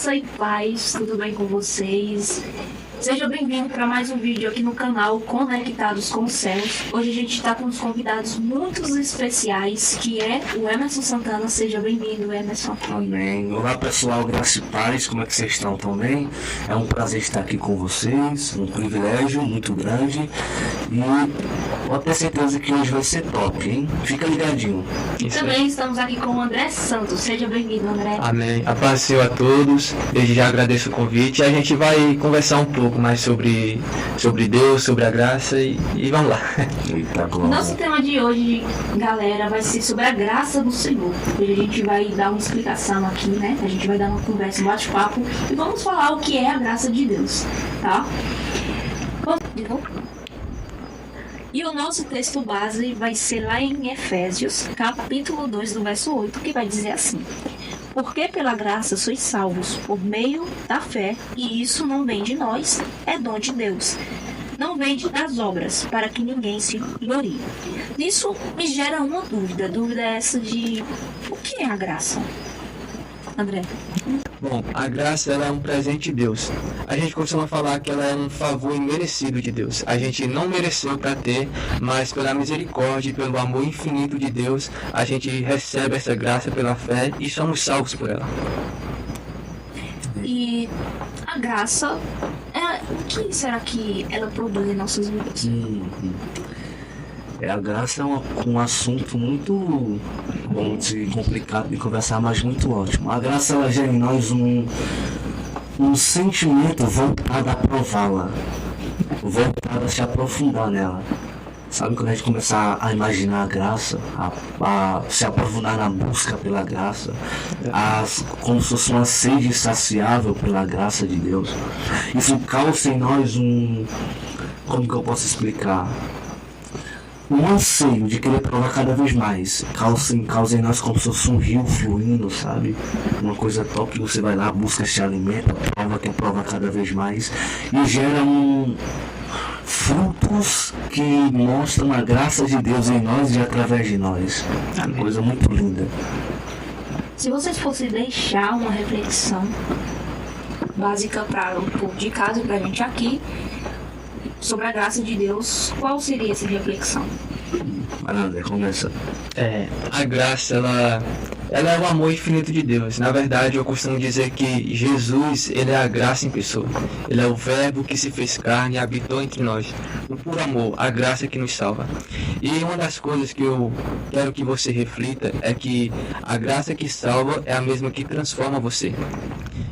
Graça e paz, tudo bem com vocês? Seja bem-vindo para mais um vídeo aqui no canal Conectados com os Céus. Hoje a gente está com uns convidados muito especiais, que é o Emerson Santana. Seja bem-vindo, Emerson. Amém. Olá pessoal, graça e paz, como é que vocês estão também? É um prazer estar aqui com vocês, um privilégio muito grande e pode ter certeza que hoje vai ser top, hein? Fica ligadinho. E também estamos aqui com o André Santos. Seja bem-vindo, André. Amém. A paz do Senhor a todos. Desde já agradeço o convite e a gente vai conversar um pouco mais sobre Deus, sobre a graça e vamos lá. Eita, Nosso tema de hoje, galera, vai ser sobre a graça do Senhor. Hoje a gente vai dar uma explicação aqui, né? A gente vai dar uma conversa, um bate-papo e vamos falar o que é a graça de Deus, tá? E o nosso texto base vai ser lá em Efésios, capítulo 2, do verso 8, que vai dizer assim: porque pela graça sois salvos por meio da fé, e isso não vem de nós, é dom de Deus. Não vem das obras, para que ninguém se glorie. Isso me gera uma dúvida. A dúvida é essa de o que é a graça? André? Bom, a graça ela é um presente de Deus. A gente costuma falar que ela é um favor imerecido de Deus. A gente não mereceu para ter, mas pela misericórdia e pelo amor infinito de Deus, a gente recebe essa graça pela fé e somos salvos por ela. E a graça, o que será que ela produz em nossas vidas? A graça é um assunto muito bom de complicado de conversar, mas muito ótimo. A graça ela gera em nós um sentimento voltado a prová-la, voltado a se aprofundar nela. Sabe, quando a gente começar a imaginar a graça, a se aprofundar na busca pela graça, como se fosse uma sede insaciável pela graça de Deus, isso causa em nós como que eu posso explicar? Um anseio de querer provar cada vez mais, causa em nós como se fosse um rio fluindo, sabe? Uma coisa top, você vai lá, busca esse alimento, quer provar cada vez mais e gera frutos que mostram a graça de Deus em nós e através de nós. É uma coisa muito linda. Se vocês fossem deixar uma reflexão básica para o povo de casa e para a gente aqui sobre a graça de Deus, qual seria essa reflexão? André, começa. A graça, ela é o amor infinito de Deus. Na verdade, eu costumo dizer que Jesus, ele é a graça em pessoa. Ele é o verbo que se fez carne e habitou entre nós. O puro amor, a graça que nos salva. E uma das coisas que eu quero que você reflita é que a graça que salva é a mesma que transforma você.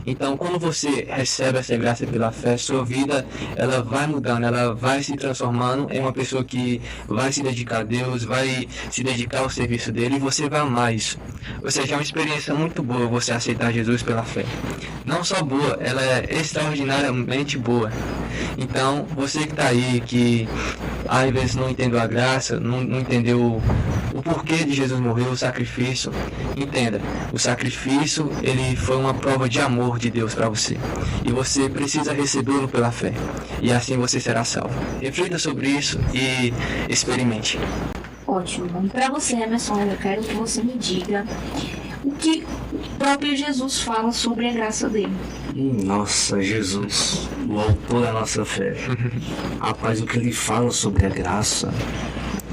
Então, quando você recebe essa graça pela fé, sua vida ela vai mudando, ela vai se transformando em uma pessoa que vai se dedicar a Deus, vai se dedicar ao serviço dele e você vai amar isso. Ou seja, é uma experiência muito boa você aceitar Jesus pela fé. Não só boa, ela é extraordinariamente boa. Então, você que está aí, que às vezes não entendeu a graça, não entendeu o porquê de Jesus morrer, o sacrifício, entenda, o sacrifício ele foi uma prova de amor de Deus para você e você precisa recebê-lo pela fé e assim você será salvo. Reflita sobre isso e experimente. Ótimo. Para você, Emerson, eu quero que você me diga o que o próprio Jesus fala sobre a graça dele. Nossa, Jesus, o autor da nossa fé. Rapaz, o que ele fala sobre a graça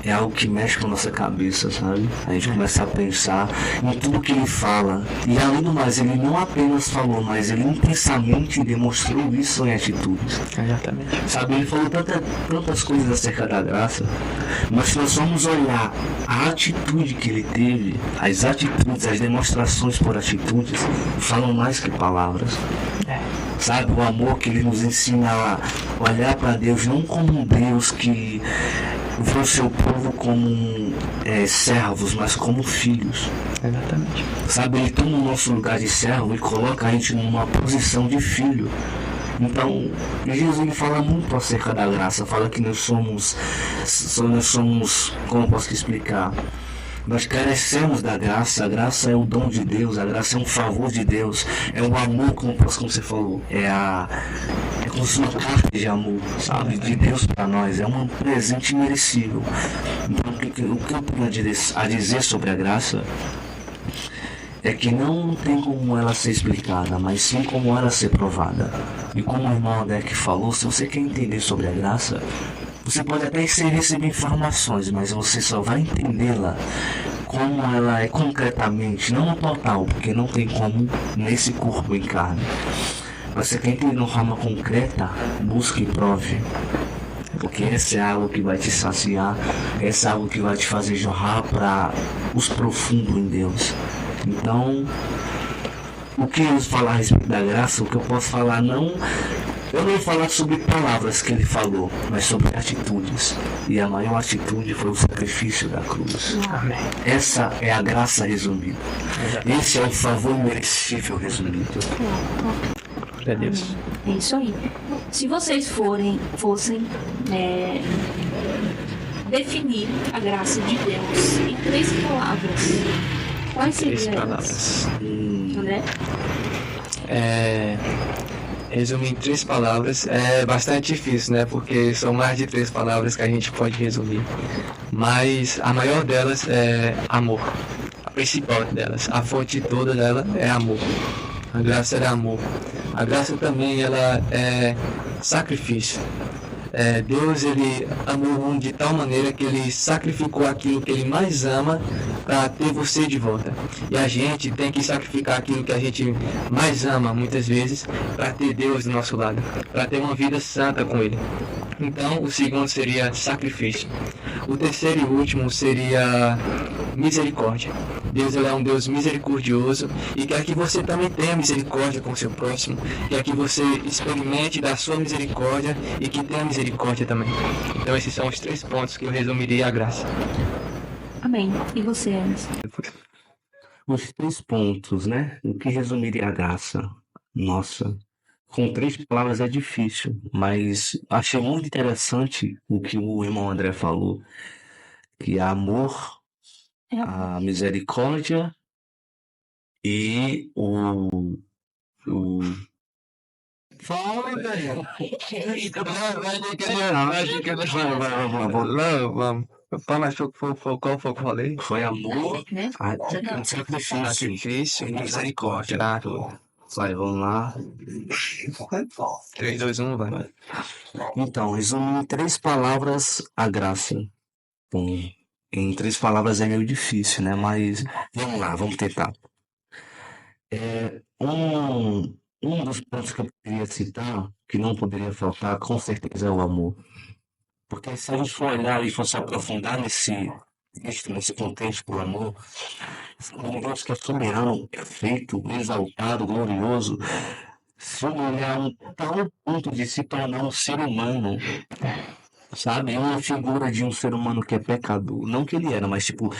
é algo que mexe com a nossa cabeça, sabe? A gente começa a pensar em tudo que ele fala. E além do mais, ele não apenas falou, mas ele intensamente demonstrou isso em atitudes. Exatamente. Sabe, ele falou tantas coisas acerca da graça, mas se nós vamos olhar a atitude que ele teve, as atitudes, as demonstrações por atitudes, falam mais que palavras. Sabe, o amor que ele nos ensina a olhar para Deus não como um Deus que vê o seu povo como servos, mas como filhos. Exatamente. Sabe, ele toma o nosso lugar de servo e coloca a gente numa posição de filho. Então, Jesus ele fala muito acerca da graça, fala que nós somos, como eu posso explicar? Nós carecemos da graça, a graça é o dom de Deus, a graça é um favor de Deus, é o amor, como você falou, é como se uma carta de amor, sabe, de Deus para nós, é um presente imerecível. Então, o que eu tenho a dizer sobre a graça é que não tem como ela ser explicada, mas sim como ela ser provada. E como o irmão André que falou, se você quer entender sobre a graça, você pode até receber informações, mas você só vai entendê-la como ela é concretamente, não no total, porque não tem como nesse corpo em carne. Mas você quer entender de uma forma concreta, busque e prove. Porque essa é algo que vai te saciar, essa é algo que vai te fazer jorrar para os profundos em Deus. Então, o que eu falar a respeito da graça, o que eu posso falar eu não vou falar sobre palavras que ele falou, mas sobre atitudes. E a maior atitude foi o sacrifício da cruz. Amém. Essa é a graça resumida. Esse é o favor merecível resumido. Glória a Deus. É isso aí. Se vocês fossem definir a graça de Deus em 3 palavras, quais 3 seriam palavras. elas? André? Resumir em 3 palavras é bastante difícil, né? Porque são mais de 3 palavras que a gente pode resumir. Mas a maior delas é amor. A principal delas, a fonte toda dela é amor. A graça é amor. A graça também ela é sacrifício. Deus ele amou o mundo de tal maneira que ele sacrificou aquilo que ele mais ama para ter você de volta. E a gente tem que sacrificar aquilo que a gente mais ama muitas vezes para ter Deus do nosso lado, para ter uma vida santa com ele. Então o segundo seria sacrifício. O terceiro e último seria misericórdia. Deus ele é um Deus misericordioso e quer que você também tenha misericórdia com o seu próximo, quer que você experimente da sua misericórdia e que tenha misericórdia também. Então esses são os 3 pontos que eu resumiria a graça. Amém. E você, Enes? Os 3 pontos, né? O que resumiria a graça? Nossa, com 3 palavras é difícil, mas achei muito interessante o que o irmão André falou, que é amor, a misericórdia e o... Fala, velho! Fala, qual foi que eu falei? Foi amor, Né? sacrifício e misericórdia. Vai, vamos lá. 3, 2, 1, vai. Então, resumindo em 3 palavras, a graça. Bom, em 3 palavras é meio difícil, né? Mas vamos lá, vamos tentar. Um dos pontos que eu poderia citar, que não poderia faltar, com certeza é o amor. Porque se a gente for olhar e for se aprofundar nesse contexto do amor, um Deus que é soberano, perfeito, exaltado, glorioso, se olhar a um tal ponto de se tornar um ser humano, sabe? Uma figura de um ser humano que é pecador. Não que ele era, mas tipo,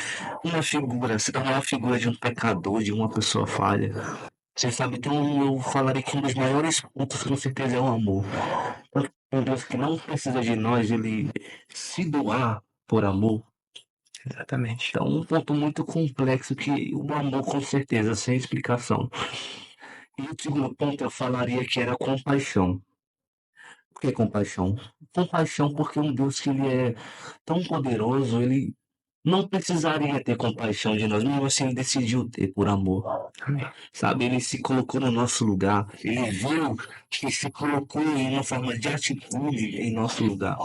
se tornar uma figura de um pecador, de uma pessoa falha. Você sabe, então eu falaria que um dos maiores pontos com certeza é o amor. Um Deus que não precisa de nós, ele se doar por amor. Exatamente. Então, um ponto muito complexo que o amor com certeza, sem explicação. E o segundo ponto eu falaria que era compaixão. Por que compaixão? Compaixão porque um Deus que ele é tão poderoso, ele não precisaria ter compaixão de nós, mesmo assim ele decidiu ter por amor. Amém. Sabe, ele se colocou no nosso lugar, ele viu que se colocou em uma forma de atitude em nosso lugar.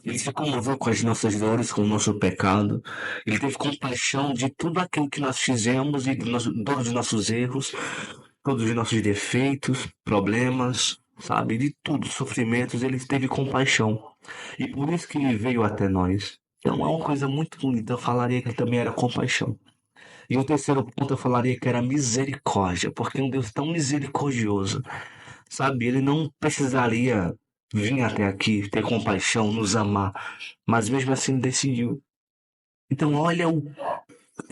Ele se comoveu com as nossas dores, com o nosso pecado. Ele teve compaixão de tudo aquilo que nós fizemos e todos os nossos erros, todos os nossos defeitos, problemas, sabe, de tudo, sofrimentos, ele teve compaixão. E por isso que ele veio até nós. Então é uma coisa muito bonita, eu falaria que também era compaixão. E o terceiro ponto eu falaria que era misericórdia, porque um Deus tão misericordioso, sabe, ele não precisaria vir até aqui, ter compaixão, nos amar, mas mesmo assim decidiu. Então olha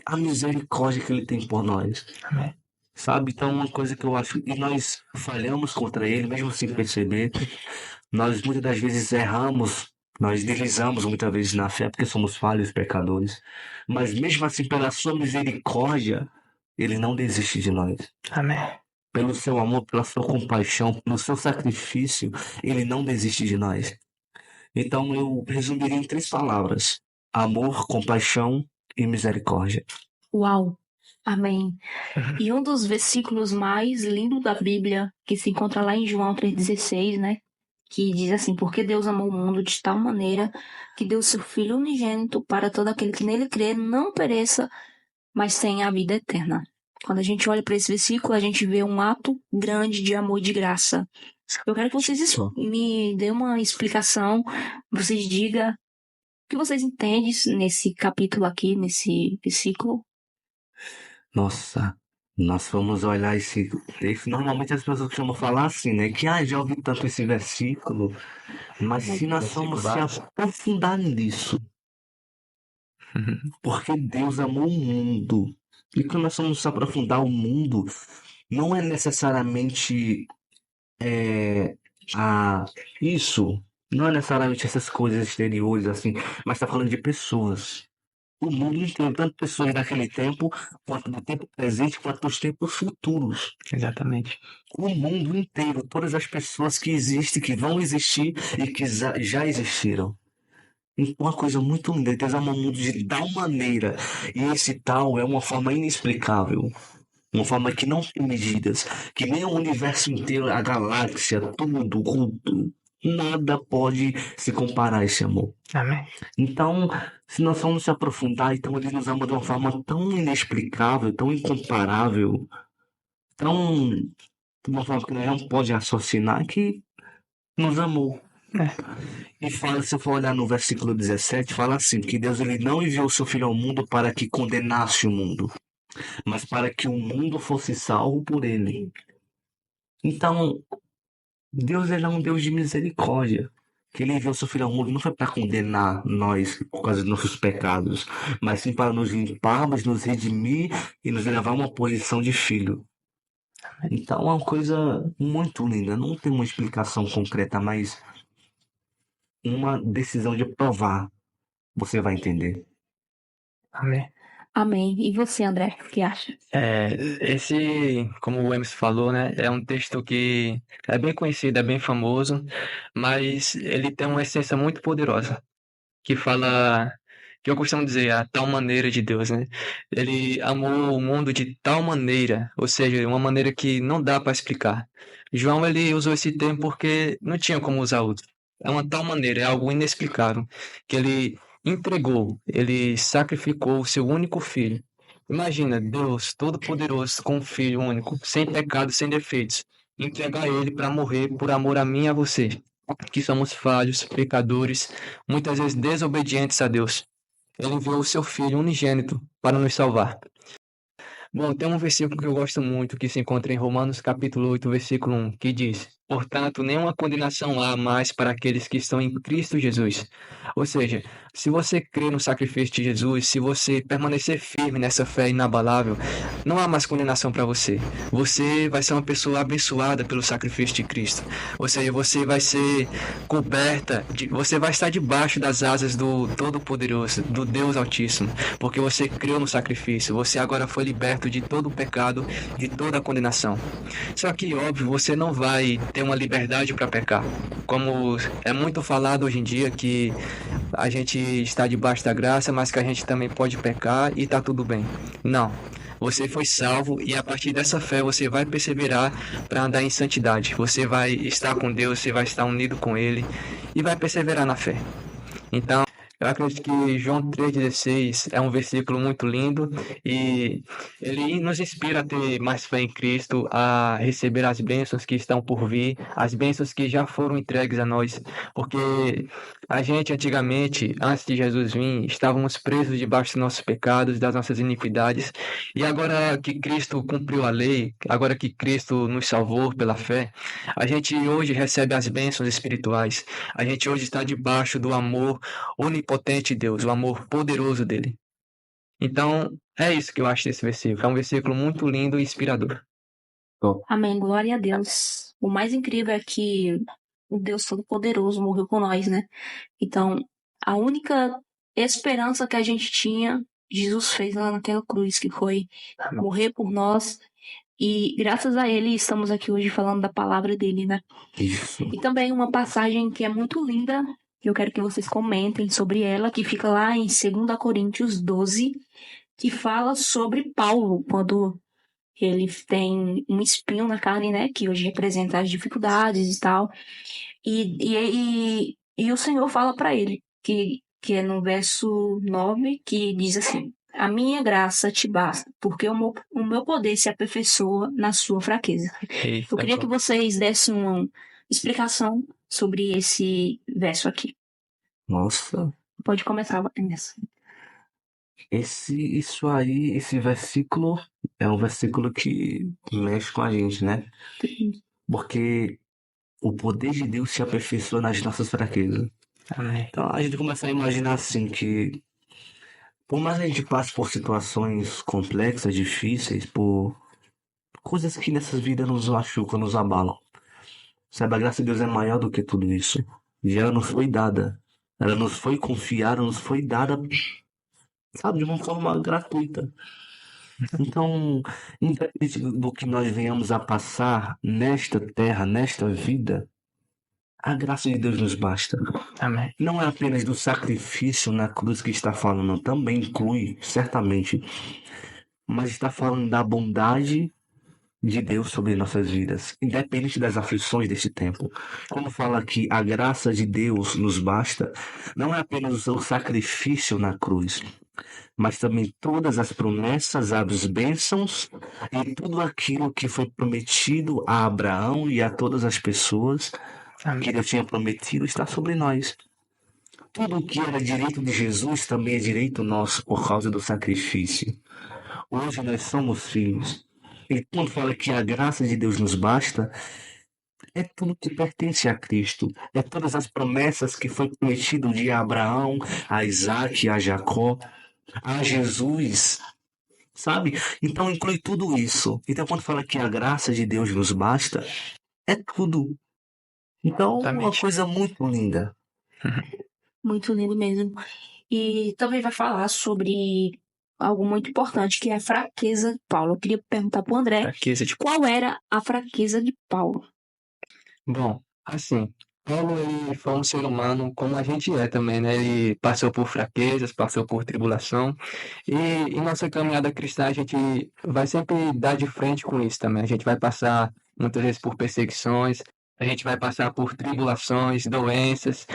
a misericórdia que ele tem por nós. Amém. Sabe, então uma coisa que eu acho, e nós falhamos contra ele, mesmo sem perceber, nós muitas das vezes erramos, nós deslizamos muitas vezes na fé, porque somos falhos, pecadores, mas mesmo assim, pela sua misericórdia, ele não desiste de nós. Amém. Pelo seu amor, pela sua compaixão, pelo seu sacrifício, ele não desiste de nós. Então eu resumiria em 3 palavras: amor, compaixão e misericórdia. Uau! Amém. E um dos versículos mais lindos da Bíblia, que se encontra lá em João 3,16, né? Que diz assim: porque Deus amou o mundo de tal maneira que deu seu Filho unigênito para todo aquele que nele crê não pereça, mas tenha a vida eterna. Quando a gente olha para esse versículo, a gente vê um ato grande de amor e de graça. Eu quero que vocês me dêem uma explicação, vocês digam o que vocês entendem nesse capítulo aqui, nesse versículo. Nossa, nós vamos olhar esse texto. Normalmente as pessoas costumam falar assim, né? Que já ouvi tanto esse versículo, mas se nós formos se aprofundar nisso, porque Deus amou o mundo. E quando nós vamos se aprofundar o mundo, não é necessariamente isso, não é necessariamente essas coisas exteriores assim, mas está falando de pessoas. O mundo inteiro, tanto pessoas daquele tempo, quanto do tempo presente, quanto dos tempos futuros. Exatamente. O mundo inteiro, todas as pessoas que existem, que vão existir e que já existiram. Uma coisa muito linda, Deus ama o mundo de tal maneira, e esse tal é uma forma inexplicável, uma forma que não tem medidas, que nem o universo inteiro, a galáxia, tudo, nada pode se comparar a esse amor. Amém. Então, se nós formos se aprofundar, então ele nos ama de uma forma tão inexplicável, tão incomparável, de uma forma que nós não pode raciocinar, que nos amou. E fala, se eu for olhar no versículo 17, fala assim, que Deus ele não enviou seu Filho ao mundo para que condenasse o mundo, mas para que o mundo fosse salvo por ele. Então, Deus ele é um Deus de misericórdia. Que ele enviou seu Filho ao mundo não foi para condenar nós por causa dos nossos pecados, mas sim para nos limpar, mas nos redimir e nos levar a uma posição de filho. Então é uma coisa muito linda. Não tem uma explicação concreta, mas uma decisão de provar. Você vai entender. Amém. Amém. E você, André, o que acha? Esse, como o Emerson falou, né, é um texto que é bem conhecido, é bem famoso, mas ele tem uma essência muito poderosa, que fala, que eu costumo dizer, a tal maneira de Deus, né? Ele amou o mundo de tal maneira, ou seja, uma maneira que não dá para explicar. João, ele usou esse termo porque não tinha como usar outro. É uma tal maneira, é algo inexplicável, que ele entregou, ele sacrificou o seu único filho. Imagina, Deus Todo-Poderoso com um filho único, sem pecado, sem defeitos, entregar ele para morrer por amor a mim e a você, que somos falhos, pecadores, muitas vezes desobedientes a Deus. Ele enviou o seu Filho unigênito para nos salvar. Bom, tem um versículo que eu gosto muito, que se encontra em Romanos capítulo 8, versículo 1, que diz: portanto, nenhuma condenação há mais para aqueles que estão em Cristo Jesus. Ou seja, se você crer no sacrifício de Jesus, se você permanecer firme nessa fé inabalável, não há mais condenação para você. Você vai ser uma pessoa abençoada pelo sacrifício de Cristo. Ou seja, você vai ser coberta, você vai estar debaixo das asas do Todo-Poderoso, do Deus Altíssimo, porque você creu no sacrifício, você agora foi liberto de todo o pecado, de toda a condenação. Só que, óbvio, você não vai ter uma liberdade para pecar. Como é muito falado hoje em dia que a gente está debaixo da graça, mas que a gente também pode pecar e tá tudo bem. Não. Você foi salvo e a partir dessa fé você vai perseverar para andar em santidade. Você vai estar com Deus, você vai estar unido com Ele e vai perseverar na fé. Então, eu acredito que João 3,16 é um versículo muito lindo e ele nos inspira a ter mais fé em Cristo, a receber as bênçãos que estão por vir, as bênçãos que já foram entregues a nós, porque a gente antigamente, antes de Jesus vir, estávamos presos debaixo dos nossos pecados, das nossas iniquidades, e agora que Cristo cumpriu a lei, agora que Cristo nos salvou pela fé, a gente hoje recebe as bênçãos espirituais, a gente hoje está debaixo do amor onipotente de Deus, o amor poderoso dele. Então, é isso que eu acho desse versículo. É um versículo muito lindo e inspirador. Amém, glória a Deus. O mais incrível é que o Deus Todo-Poderoso morreu por nós, né? Então, a única esperança que a gente tinha, Jesus fez lá naquela cruz, que foi morrer por nós. E graças a ele estamos aqui hoje falando da palavra dele, né? Isso. E também uma passagem que é muito linda, que eu quero que vocês comentem sobre ela, que fica lá em 2 Coríntios 12, que fala sobre Paulo, quando ele tem um espinho na carne, né, que hoje representa as dificuldades e tal. E o Senhor fala para ele, que é no verso 9, que diz assim: a minha graça te basta, porque o meu poder se aperfeiçoa na sua fraqueza. Eu queria que vocês dessem uma explicação sobre esse verso aqui. Nossa, Pode começar nessa. esse versículo é um versículo que mexe com a gente, né? Porque o poder de Deus se aperfeiçoa nas nossas fraquezas. Amém. Então a gente começa a imaginar assim que, por mais que a gente passe por situações complexas, difíceis, por coisas que nessas vidas nos machucam, nos abalam, sabe, a graça de Deus é maior do que tudo isso. E ela nos foi dada. Ela nos foi confiada, nos foi dada, sabe, de uma forma gratuita. Então, independente do que nós venhamos a passar nesta terra, nesta vida, a graça de Deus nos basta. Amém. Não é apenas do sacrifício na cruz que está falando, também inclui, certamente, mas está falando da bondade de Deus sobre nossas vidas, independente das aflições deste tempo. Como fala que a graça de Deus nos basta, não é apenas o sacrifício na cruz, mas também todas as promessas, as bênçãos e tudo aquilo que foi prometido a Abraão e a todas as pessoas que Deus tinha prometido está sobre nós. Tudo o que era direito de Jesus também é direito nosso por causa do sacrifício. Hoje nós somos filhos. E quando fala que a graça de Deus nos basta, é tudo que pertence a Cristo. É todas as promessas que foi prometido de Abraão, a Isaac, a Jacó, a Jesus. Sabe? Então inclui tudo isso. Então quando fala que a graça de Deus nos basta, é tudo. Então é uma coisa muito linda. Muito lindo mesmo. E também vai falar sobre algo muito importante, que é a fraqueza de Paulo. Eu queria perguntar para o André qual era a fraqueza de Paulo. Bom, assim, Paulo ele foi um ser humano como a gente é também, né? Ele passou por fraquezas, passou por tribulação. E em nossa caminhada cristã a gente vai sempre dar de frente com isso também. A gente vai passar muitas vezes por perseguições, a gente vai passar por tribulações, doenças,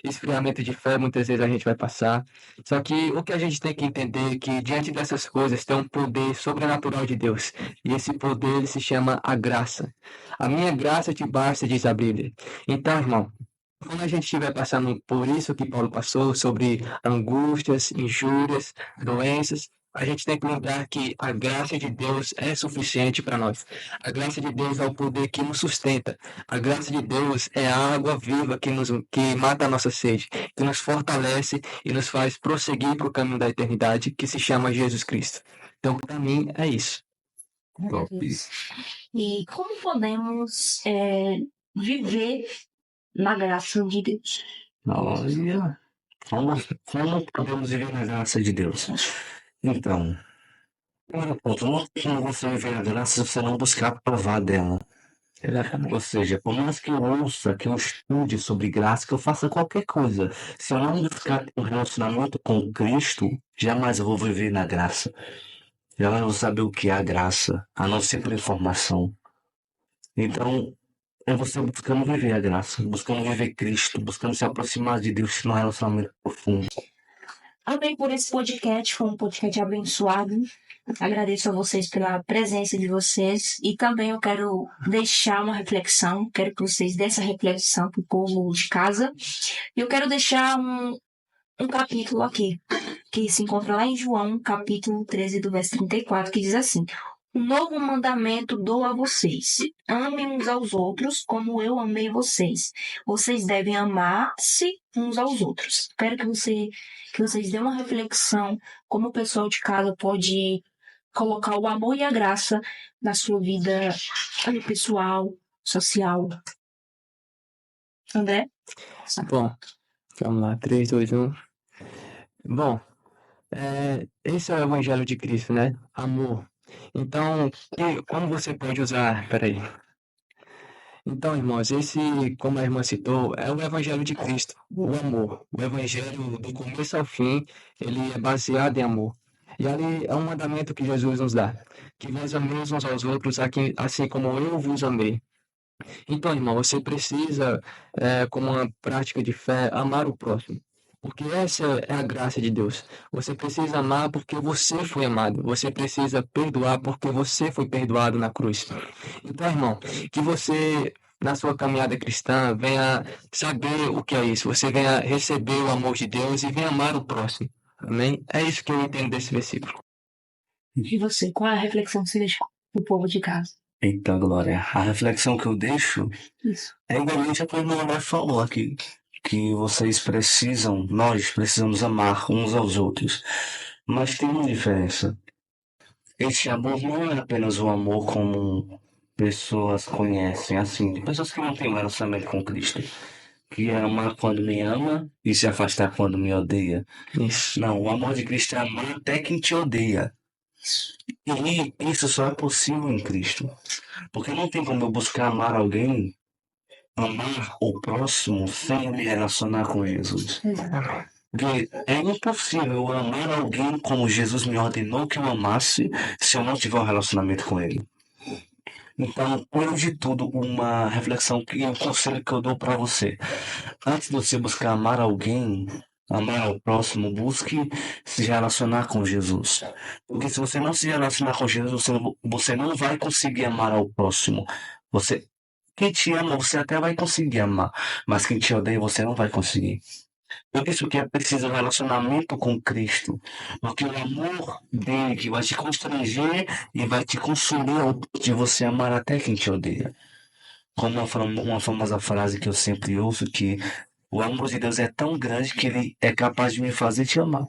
esfriamento de fé, muitas vezes a gente vai passar. Só que o que a gente tem que entender é que diante dessas coisas tem um poder sobrenatural de Deus. E esse poder ele se chama a graça. A minha graça te basta, diz a Bíblia. Então, irmão, quando a gente estiver passando por isso que Paulo passou, sobre angústias, injúrias, doenças, a gente tem que lembrar que a graça de Deus é suficiente para nós. A graça de Deus é o poder que nos sustenta. A graça de Deus é a água viva que mata a nossa sede, que nos fortalece e nos faz prosseguir para o caminho da eternidade, que se chama Jesus Cristo. Então, para mim, é isso. Top. E como podemos viver na graça de Deus? Olha, como podemos viver na graça de Deus? Então, primeiro ponto, não tem como você viver na graça se você não buscar provar dela. Exatamente. Ou seja, por mais que eu ouça, que eu estude sobre graça, que eu faça qualquer coisa, se eu não buscar ter um relacionamento com Cristo, jamais eu vou viver na graça. Jamais eu vou saber o que é a graça, a não ser por informação. Então, é você buscando viver a graça, buscando viver Cristo, buscando se aproximar de Deus num relacionamento profundo. Amém por esse podcast, foi um podcast abençoado. Agradeço a vocês pela presença de vocês e também eu quero deixar uma reflexão, quero que vocês dêem essa reflexão para o povo de casa. E eu quero deixar um capítulo aqui, que se encontra lá em João, capítulo 13, do verso 34, que diz assim: um novo mandamento dou a vocês. Amem uns aos outros como eu amei vocês. Vocês devem amar-se uns aos outros. Espero que vocês dêem uma reflexão como o pessoal de casa pode colocar o amor e a graça na sua vida pessoal, social. André? Bom, vamos lá, 3, 2, 1. Bom, esse é o Evangelho de Cristo, né? Amor. Então, como você pode usar? Peraí. Então, irmãos, esse, como a irmã citou, é o Evangelho de Cristo, o amor. O Evangelho, do começo ao fim, ele é baseado em amor. E ali é um mandamento que Jesus nos dá, que nós amemos uns aos outros assim como eu vos amei. Então, irmão, você precisa, como uma prática de fé, amar o próximo. Porque essa é a graça de Deus. Você precisa amar porque você foi amado. Você precisa perdoar porque você foi perdoado na cruz. Então, irmão, que você, na sua caminhada cristã, venha saber o que é isso. Você venha receber o amor de Deus e venha amar o próximo. Amém? É isso que eu entendo desse versículo. E você, qual é a reflexão que você deixa pro povo de casa? Eita, Glória. A reflexão que eu deixo Isso. é igualmente a que o irmão André falou aqui. Que nós precisamos amar uns aos outros. Mas tem uma diferença. Esse amor não é apenas o amor como pessoas conhecem, assim, de pessoas que não têm um relacionamento com Cristo. Que é amar quando me ama e se afastar quando me odeia. Isso. Não, o amor de Cristo é amar até quem te odeia. E isso só é possível em Cristo. Porque não tem como eu buscar amar alguém, amar o próximo, sem me relacionar com Jesus. Porque é impossível eu amar alguém como Jesus me ordenou que eu amasse se eu não tiver um relacionamento com ele. Então, antes de tudo, uma reflexão e um conselho que eu dou para você. Antes de você buscar amar alguém, amar ao próximo, busque se relacionar com Jesus. Porque se você não se relacionar com Jesus, você não vai conseguir amar ao próximo. Quem te ama, você até vai conseguir amar, mas quem te odeia, você não vai conseguir. Por isso que é preciso um relacionamento com Cristo. Porque o amor dele que vai te constranger e vai te consumir ao ponto de você amar até quem te odeia. Como uma famosa frase que eu sempre ouço, que o amor de Deus é tão grande que ele é capaz de me fazer te amar.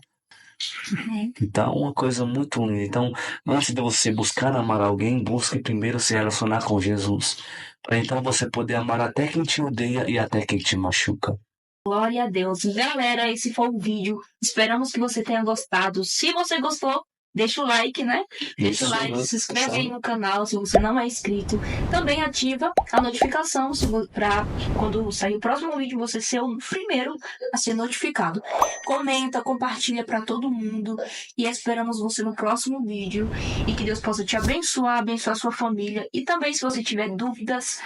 Então, uma coisa muito linda. Então, antes de você buscar amar alguém, busque primeiro se relacionar com Jesus. Para então você poder amar até quem te odeia e até quem te machuca. Glória a Deus. Galera, esse foi o vídeo. Esperamos que você tenha gostado. Se você gostou, deixa o like, né? Deixa o like, se inscreve aí no canal se você não é inscrito. Também ativa a notificação para quando sair o próximo vídeo você ser o primeiro a ser notificado. Comenta, compartilha para todo mundo e esperamos você no próximo vídeo e que Deus possa te abençoar, abençoar sua família e também se você tiver dúvidas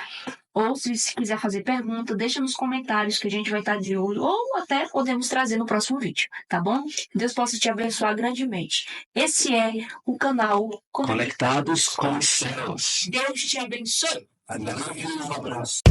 ou se quiser fazer pergunta, deixa nos comentários que a gente vai estar de olho ou até podemos trazer no próximo vídeo, tá bom? Deus possa te abençoar grandemente. Esse é o canal Conectados com os Céus. Deus te abençoe. Um abraço.